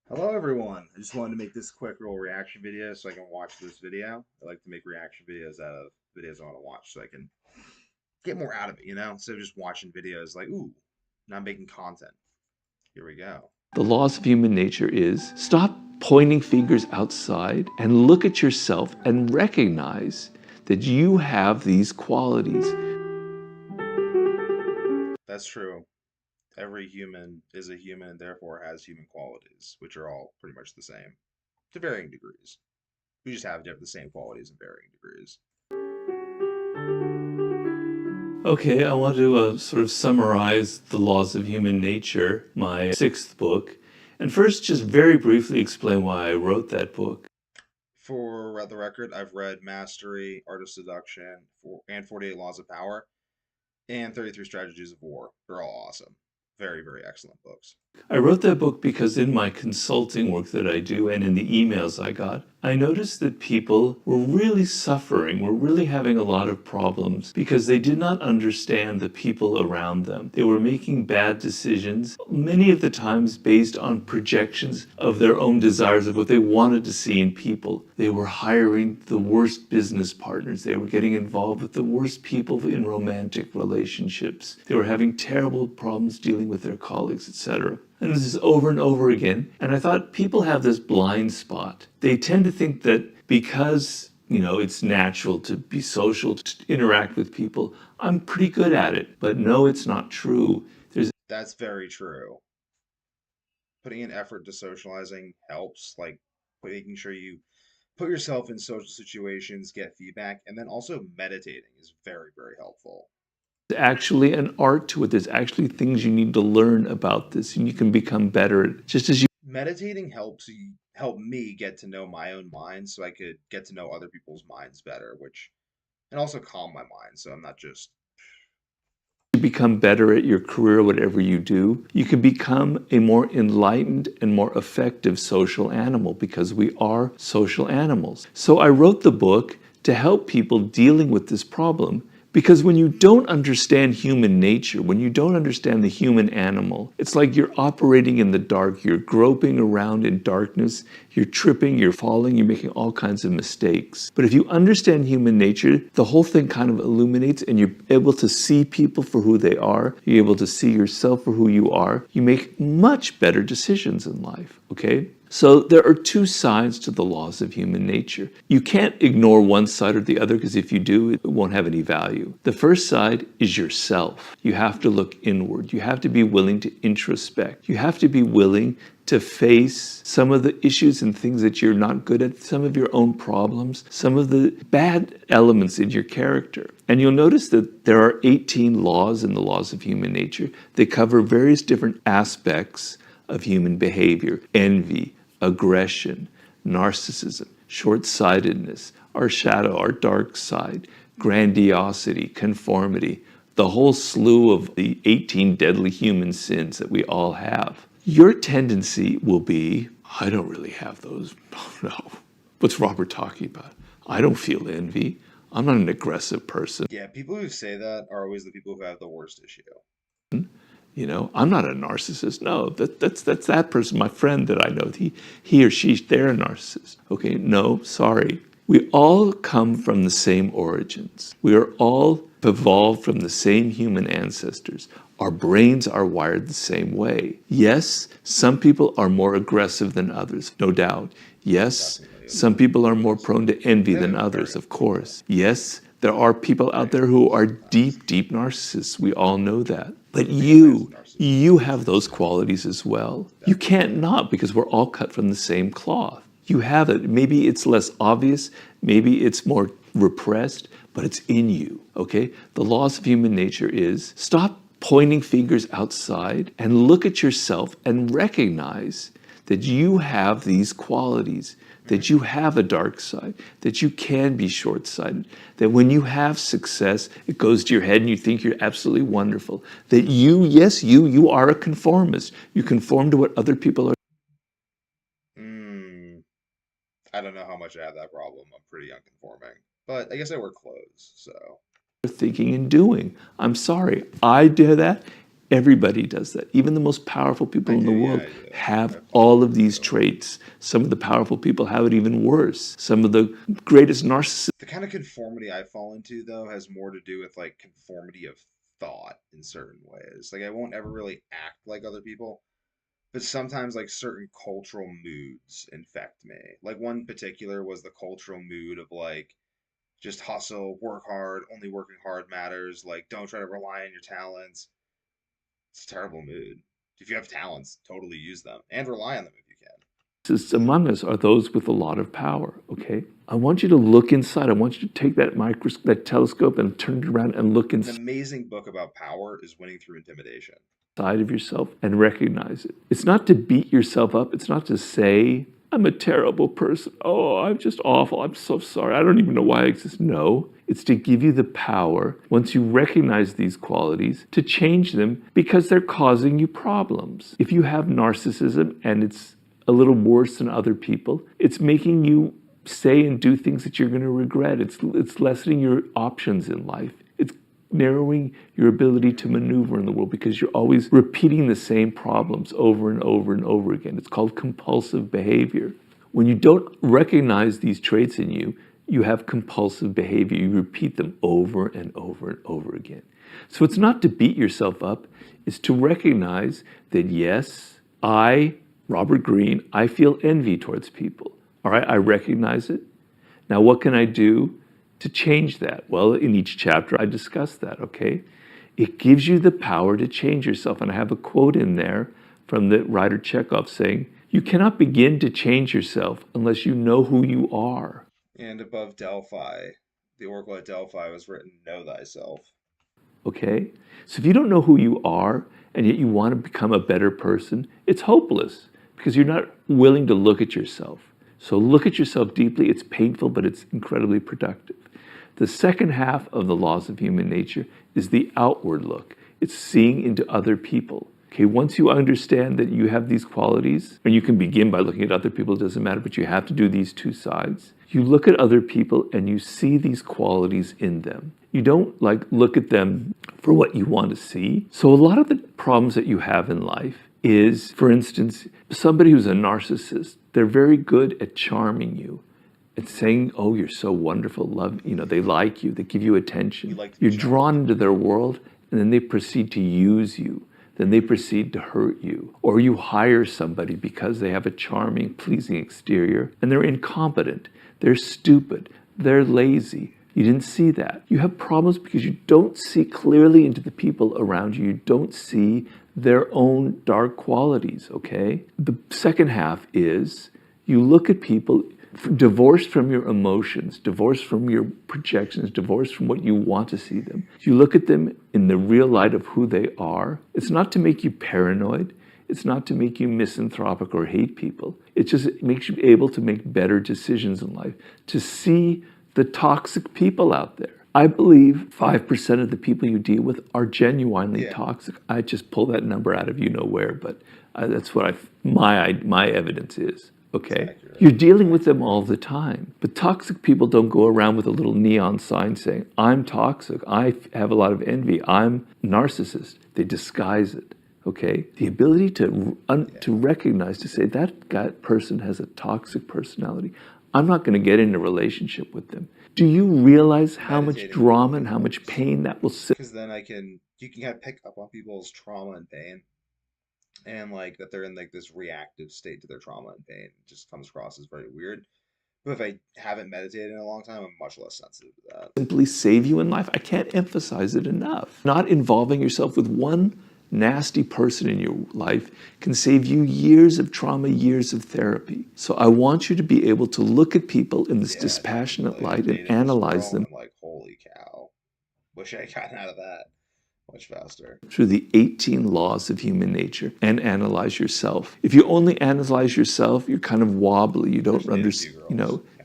Hello everyone. I just wanted to make this quick little reaction video so I can watch this video. I like to make reaction videos out of videos I want to watch so I can get more out of it, instead of just watching videos like, ooh, not making content. Here we go. The laws of human nature is stop pointing fingers outside and look at yourself and recognize that you have these qualities. That's true. Every human is a human and therefore has human qualities, which are all pretty much the same to varying degrees. We just have the same qualities in varying degrees. Okay, I want to sort of summarize The Laws of Human Nature, my sixth book, and first just very briefly explain why I wrote that book. For the record, I've read Mastery, Art of Seduction, and 48 Laws of Power, and 33 Strategies of War. They're all awesome. Very, very excellent books. I wrote that book because in my consulting work that I do and in the emails I got, I noticed that people were really suffering, were really having a lot of problems because they did not understand the people around them. They were making bad decisions, many of the times based on projections of their own desires of what they wanted to see in people. They were hiring the worst business partners. They were getting involved with the worst people in romantic relationships. They were having terrible problems dealing with their colleagues, etc. And this is over and over again. And I thought people have this blind spot. They tend to think that because, it's natural to be social, to interact with people, I'm pretty good at it. But no, it's not true. That's very true. Putting in effort to socializing helps, like making sure you put yourself in social situations, get feedback, and then also meditating is very, very helpful. actually an art to it. There's actually things you need to learn about this, and you can become better at it, just as you Meditating help me get to know my own mind so I could get to know other people's minds better, which and also calm my mind so I'm not just become better at your career, whatever you do, you can become a more enlightened and more effective social animal because we are social animals. So I wrote the book to help people dealing with this problem. Because when you don't understand human nature, when you don't understand the human animal, it's like you're operating in the dark, you're groping around in darkness, you're tripping, you're falling, you're making all kinds of mistakes. But if you understand human nature, the whole thing kind of illuminates and you're able to see people for who they are, you're able to see yourself for who you are, you make much better decisions in life, okay? So there are two sides to the laws of human nature. You can't ignore one side or the other because if you do, it won't have any value. The first side is yourself. You have to look inward. You have to be willing to introspect. You have to be willing to face some of the issues and things that you're not good at, some of your own problems, some of the bad elements in your character. And you'll notice that there are 18 laws in the laws of human nature. They cover various different aspects of human behavior: envy, aggression, narcissism, short-sightedness, our shadow, our dark side, grandiosity, conformity, the whole slew of the 18 deadly human sins that we all have. Your tendency will be, I don't really have those. No. What's Robert talking about? I don't feel envy. I'm not an aggressive person. yeah, people who say that are always the people who have the worst issue. I'm not a narcissist. No, that's that person, my friend that I know. He or she, they're a narcissist. Okay, no, sorry. We all come from the same origins. We are all evolved from the same human ancestors. Our brains are wired the same way. Yes, some people are more aggressive than others, no doubt. Yes, Definitely, some people are more yes. prone to envy Yeah, than very. others, of course. Yes, there are people out there who are deep, deep narcissists. We all know that. But Big fans of you narcissism. have those qualities as well. You can't Definitely. not because we're all cut from the same cloth. You have it. Maybe it's less obvious, maybe it's more repressed, but it's in you, okay? The laws of human nature is stop pointing fingers outside and look at yourself and recognize that you have these qualities, that you have a dark side, that you can be short-sighted, that when you have success, it goes to your head and you think you're absolutely wonderful, that yes, you are a conformist. You conform to what other people are Mm, I don't know how much I have that problem. I'm pretty unconforming, but I guess I wear clothes, so thinking and doing. I'm sorry, I did that. Everybody does that. Even the most powerful people I in do, the yeah, world I do. have I fall all into of it these too. traits. Some of the powerful people have it even worse. Some of the greatest narcissists. The kind of conformity I fall into, though, has more to do with like conformity of thought in certain ways. Like I won't ever really act like other people, but sometimes like certain cultural moods infect me. Like one particular was the cultural mood of like just hustle, work hard, only working hard matters, like don't try to rely on your talents. It's a terrible mood. If you have talents, totally use them and rely on them if you can. Among us are those with a lot of power, okay? I want you to look inside. I want you to take that that telescope and turn it around and look An inside amazing book about power is Winning Through Intimidation. of yourself and recognize it. It's not to beat yourself up. It's not to say, I'm a terrible person. Oh, I'm just awful. I'm so sorry. I don't even know why I exist. No, it's to give you the power, once you recognize these qualities, to change them because they're causing you problems. If you have narcissism and it's a little worse than other people, it's making you say and do things that you're going to regret. It's lessening your options in life. It's narrowing your ability to maneuver in the world because you're always repeating the same problems over and over and over again. It's called compulsive behavior. When you don't recognize these traits in you, you have compulsive behavior. You repeat them over and over and over again. So it's not to beat yourself up, it's to recognize that yes, Robert Greene, I feel envy towards people. All right, I recognize it. Now, what can I do to change that? Well, in each chapter, I discuss that, okay? It gives you the power to change yourself. And I have a quote in there from the writer Chekhov saying, you cannot begin to change yourself unless you know who you are. And above Delphi, the oracle at Delphi was written, Know thyself. Okay? So if you don't know who you are and yet you want to become a better person, it's hopeless because you're not willing to look at yourself. So look at yourself deeply. It's painful, but it's incredibly productive. The second half of the laws of human nature is the outward look. It's seeing into other people. Okay, once you understand that you have these qualities, and you can begin by looking at other people, it doesn't matter, but you have to do these two sides. You look at other people and you see these qualities in them. You don't like look at them for what you want to see. So a lot of the problems that you have in life is, for instance, somebody who's a narcissist, they're very good at charming you. It's saying, oh, you're so wonderful, love, they like you, they give you attention. You like to be You're drawn into their world, and then they proceed to use you. Then they proceed to hurt you. Or you hire somebody because they have a charming, pleasing exterior, and they're incompetent, they're stupid, they're lazy. You didn't see that. You have problems because you don't see clearly into the people around you. You don't see their own dark qualities, okay? The second half is you look at people divorced from your emotions, divorced from your projections, divorced from what you want to see them. You look at them in the real light of who they are. It's not to make you paranoid. It's not to make you misanthropic or hate people. It just makes you able to make better decisions in life, to see the toxic people out there. I believe 5% of the people you deal with are genuinely toxic. I just pull that number out of you know where, but that's what my evidence is. Okay, you're dealing with them all the time. But toxic people don't go around with a little neon sign saying, I'm toxic, I have a lot of envy, I'm narcissist. They disguise it. Okay, the ability to recognize, to say that person has a toxic personality. I'm not going to get in a relationship with them. Do you realize how much drama and how much pain that will sit? Because then you can kind of pick up on people's trauma and pain, and like that they're in like this reactive state to their trauma and pain. It just comes across as very weird. But if I haven't meditated in a long time, I'm much less sensitive to that. Simply save you in life. I can't emphasize it enough. Not involving yourself with one nasty person in your life can save you years of trauma, years of therapy. So I want you to be able to look at people in this dispassionate light and analyze them. Like, holy cow. Wish I had gotten out of that much faster. Through the 18 laws of human nature and analyze yourself. If you only analyze yourself, you're kind of wobbly. You don't understand,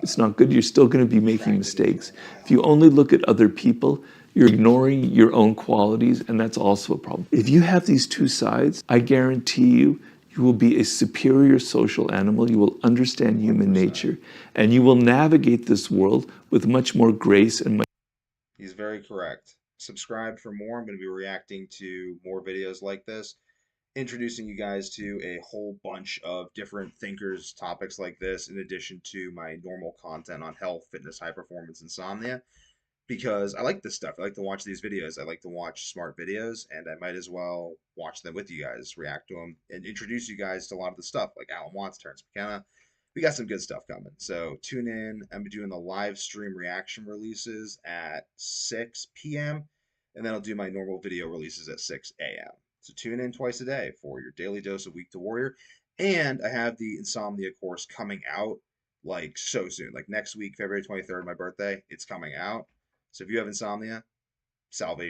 it's not good. You're still going to be making mistakes. If you only look at other people, you're ignoring your own qualities, and that's also a problem. If you have these two sides, I guarantee you will be a superior social animal. You will understand human nature, and you will navigate this world with much more grace and much. He's very correct. subscribe for more. I'm going to be reacting to more videos like this, introducing you guys to a whole bunch of different thinkers, topics like this, in addition to my normal content on health, fitness, high performance, insomnia. Because I like this stuff. I like to watch these videos. I like to watch smart videos, and I might as well watch them with you guys, react to them, and introduce you guys to a lot of the stuff like Alan Watts, Terrence McKenna. We got some good stuff coming. So tune in. I'm doing the live stream reaction releases at 6 p.m. and then I'll do my normal video releases at 6 a.m. So tune in twice a day for your daily dose of Week to Warrior. And I have the Insomnia course coming out like so soon. Like next week, February 23rd, my birthday, it's coming out. So if you have insomnia, salvation.